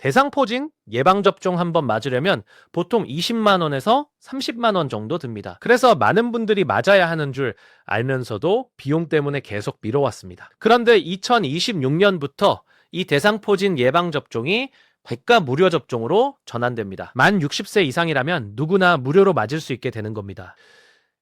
대상포진 예방접종 한번 맞으려면 보통 20만 원에서 30만 원 정도 듭니다. 그래서 많은 분들이 맞아야 하는 줄 알면서도 비용 때문에 계속 미뤄왔습니다. 그런데 2026년부터 이 대상포진 예방접종이 백과 무료 접종으로 전환됩니다. 만 60세 이상이라면 누구나 무료로 맞을 수 있게 되는 겁니다.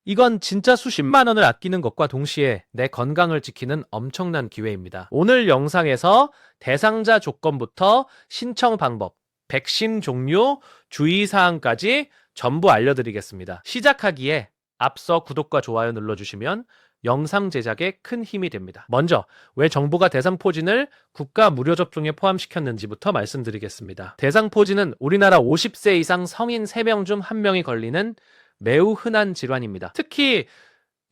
이건 진짜 수십만 원을 아끼는 것과 동시에 내 건강을 지키는 엄청난 기회입니다. 오늘 영상에서 대상자 조건부터 신청 방법, 백신 종류, 주의사항까지 전부 알려드리겠습니다. 시작하기에 앞서 구독과 좋아요 눌러주시면 영상 제작에 큰 힘이 됩니다. 먼저 왜 정부가 대상포진을 국가 무료 접종에 포함시켰는지부터 말씀드리겠습니다. 대상포진은 우리나라 50세 이상 성인 3명 중 1명이 걸리는 매우 흔한 질환입니다. 특히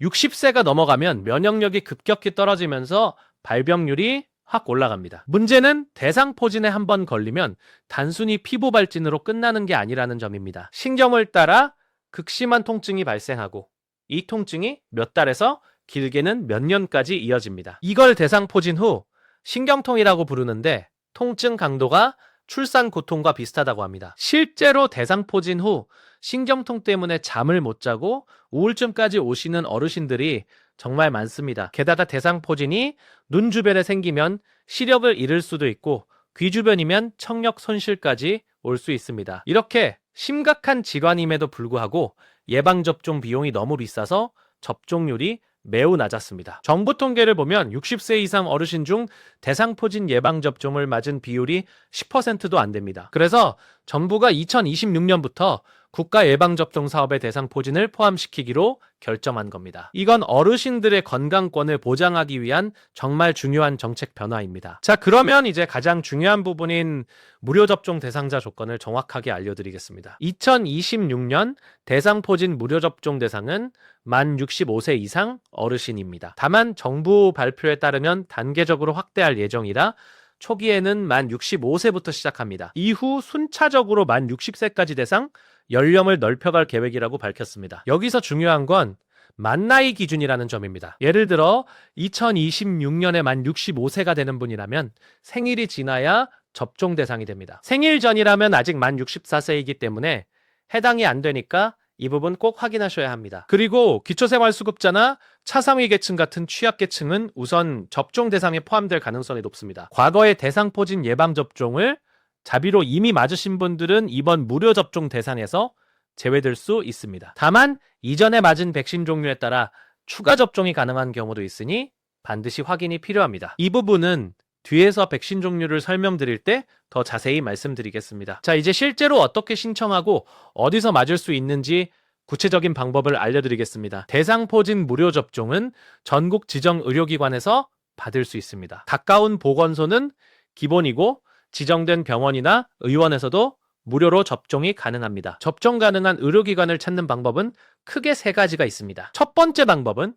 60세가 넘어가면 면역력이 급격히 떨어지면서 발병률이 확 올라갑니다. 문제는 대상포진에 한번 걸리면 단순히 피부 발진으로 끝나는 게 아니라는 점입니다. 신경을 따라 극심한 통증이 발생하고 이 통증이 몇 달에서 길게는 몇 년까지 이어집니다. 이걸 대상포진 후 신경통이라고 부르는데 통증 강도가 출산 고통과 비슷하다고 합니다. 실제로 대상포진 후 신경통 때문에 잠을 못 자고 우울증까지 오시는 어르신들이 정말 많습니다. 게다가 대상포진이 눈 주변에 생기면 시력을 잃을 수도 있고 귀 주변이면 청력 손실까지 올 수 있습니다. 이렇게 심각한 질환임에도 불구하고 예방접종 비용이 너무 비싸서 접종률이 매우 낮았습니다. 정부 통계를 보면 60세 이상 어르신 중 대상포진 예방접종을 맞은 비율이 10%도 안 됩니다. 그래서 정부가 2026년부터 국가 예방접종 사업에 대상포진을 포함시키기로 결정한 겁니다. 이건 어르신들의 건강권을 보장하기 위한 정말 중요한 정책 변화입니다. 자, 그러면 이제 가장 중요한 부분인 무료 접종 대상자 조건을 정확하게 알려드리겠습니다. 2026년 대상포진 무료 접종 대상은 만 65세 이상 어르신입니다. 다만 정부 발표에 따르면 단계적으로 확대할 예정이라 초기에는 만 65세부터 시작합니다. 이후 순차적으로 만 60세까지 대상 연령을 넓혀갈 계획이라고 밝혔습니다. 여기서 중요한 건 만나이 기준이라는 점입니다. 예를 들어 2026년에 만 65세가 되는 분이라면 생일이 지나야 접종 대상이 됩니다. 생일 전이라면 아직 만 64세이기 때문에 해당이 안 되니까 이 부분 꼭 확인하셔야 합니다. 그리고 기초생활수급자나 차상위 계층 같은 취약계층은 우선 접종 대상에 포함될 가능성이 높습니다. 과거에 대상포진 예방접종을 자비로 이미 맞으신 분들은 이번 무료 접종 대상에서 제외될 수 있습니다. 다만 이전에 맞은 백신 종류에 따라 추가 접종이 가능한 경우도 있으니 반드시 확인이 필요합니다. 이 부분은 뒤에서 백신 종류를 설명드릴 때 더 자세히 말씀드리겠습니다. 자, 이제 실제로 어떻게 신청하고 어디서 맞을 수 있는지 구체적인 방법을 알려드리겠습니다. 대상포진 무료 접종은 전국 지정 의료기관에서 받을 수 있습니다. 가까운 보건소는 기본이고 지정된 병원이나 의원에서도 무료로 접종이 가능합니다. 접종 가능한 의료기관을 찾는 방법은 크게 3가지가 있습니다. 첫 번째 방법은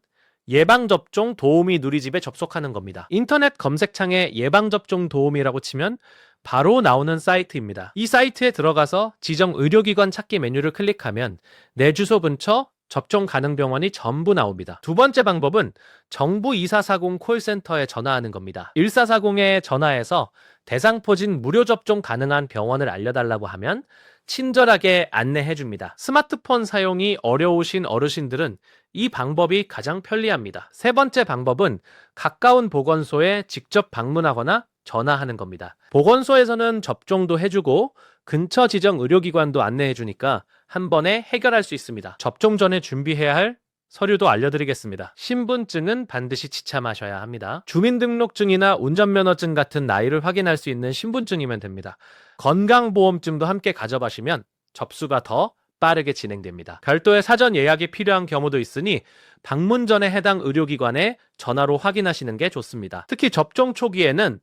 예방접종 도우미 누리집에 접속하는 겁니다. 인터넷 검색창에 예방접종 도우미라고 치면 바로 나오는 사이트입니다. 이 사이트에 들어가서 지정 의료기관 찾기 메뉴를 클릭하면 내 주소 근처 접종 가능 병원이 전부 나옵니다. 두 번째 방법은 정부 2440 콜센터에 전화하는 겁니다. 1440에 전화해서 대상포진 무료 접종 가능한 병원을 알려달라고 하면 친절하게 안내해줍니다. 스마트폰 사용이 어려우신 어르신들은 이 방법이 가장 편리합니다. 세 번째 방법은 가까운 보건소에 직접 방문하거나 전화하는 겁니다. 보건소에서는 접종도 해주고 근처 지정 의료기관도 안내해주니까 한 번에 해결할 수 있습니다. 접종 전에 준비해야 할 서류도 알려드리겠습니다. 신분증은 반드시 지참하셔야 합니다. 주민등록증이나 운전면허증 같은 나이를 확인할 수 있는 신분증이면 됩니다. 건강보험증도 함께 가져가시면 접수가 더 빠르게 진행됩니다. 별도의 사전 예약이 필요한 경우도 있으니 방문 전에 해당 의료기관에 전화로 확인하시는 게 좋습니다. 특히 접종 초기에는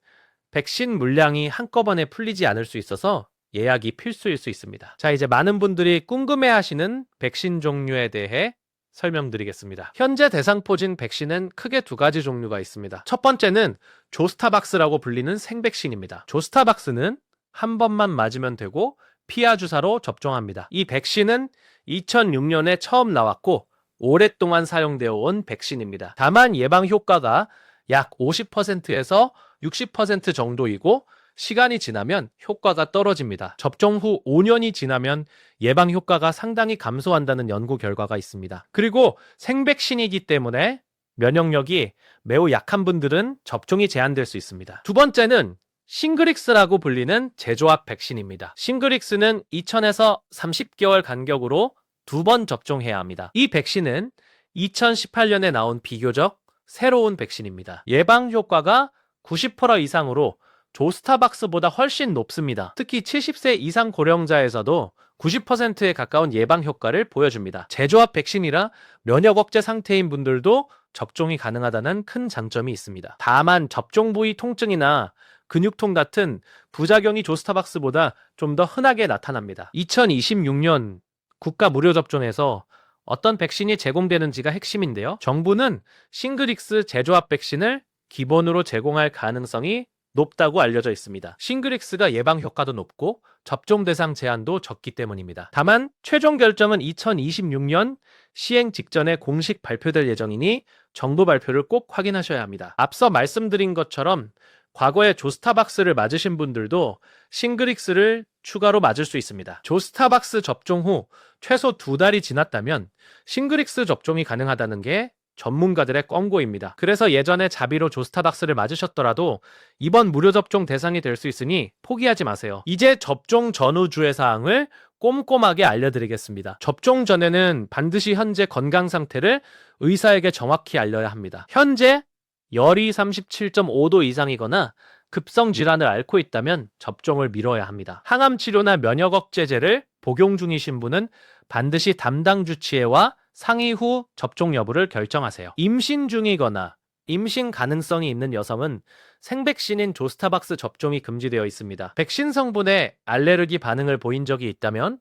백신 물량이 한꺼번에 풀리지 않을 수 있어서 예약이 필수일 수 있습니다. 자, 이제 많은 분들이 궁금해하시는 백신 종류에 대해 설명드리겠습니다. 현재 대상포진 백신은 크게 2가지 종류가 있습니다. 첫 번째는 조스타박스라고 불리는 생백신입니다. 조스타박스는 한 번만 맞으면 되고 피하 주사로 접종합니다. 이 백신은 2006년에 처음 나왔고 오랫동안 사용되어 온 백신입니다. 다만 예방 효과가 약 50%에서 60% 정도이고 시간이 지나면 효과가 떨어집니다. 접종 후 5년이 지나면 예방 효과가 상당히 감소한다는 연구 결과가 있습니다. 그리고 생백신이기 때문에 면역력이 매우 약한 분들은 접종이 제한될 수 있습니다. 두 번째는 싱그릭스라고 불리는 제조합 백신입니다. 싱그릭스는 2000에서 30개월 간격으로 2번 접종해야 합니다. 이 백신은 2018년에 나온 비교적 새로운 백신입니다. 예방 효과가 90% 이상으로 조스타박스보다 훨씬 높습니다. 특히 70세 이상 고령자에서도 90%에 가까운 예방 효과를 보여줍니다. 제조합 백신이라 면역 억제 상태인 분들도 접종이 가능하다는 큰 장점이 있습니다. 다만 접종 부위 통증이나 근육통 같은 부작용이 조스타박스보다 좀 더 흔하게 나타납니다. 2026년 국가 무료 접종에서 어떤 백신이 제공되는지가 핵심인데요. 정부는 싱그릭스 제조합 백신을 기본으로 제공할 가능성이 높다고 알려져 있습니다. 싱그릭스가 예방 효과도 높고 접종 대상 제한도 적기 때문입니다. 다만 최종 결정은 2026년 시행 직전에 공식 발표될 예정이니 정부 발표를 꼭 확인하셔야 합니다. 앞서 말씀드린 것처럼 과거에 조스타박스를 맞으신 분들도 싱그릭스를 추가로 맞을 수 있습니다. 조스타박스 접종 후 최소 2달이 지났다면 싱그릭스 접종이 가능하다는 게 전문가들의 권고입니다. 그래서 예전에 자비로 조스타박스를 맞으셨더라도 이번 무료 접종 대상이 될 수 있으니 포기하지 마세요. 이제 접종 전후 주의사항을 꼼꼼하게 알려드리겠습니다. 접종 전에는 반드시 현재 건강 상태를 의사에게 정확히 알려야 합니다. 현재 열이 37.5도 이상이거나 급성 질환을 앓고 있다면 접종을 미뤄야 합니다. 항암 치료나 면역 억제제를 복용 중이신 분은 반드시 담당 주치의와 상의 후 접종 여부를 결정하세요. 임신 중이거나 임신 가능성이 있는 여성은 생백신인 조스타박스 접종이 금지되어 있습니다. 백신 성분에 알레르기 반응을 보인 적이 있다면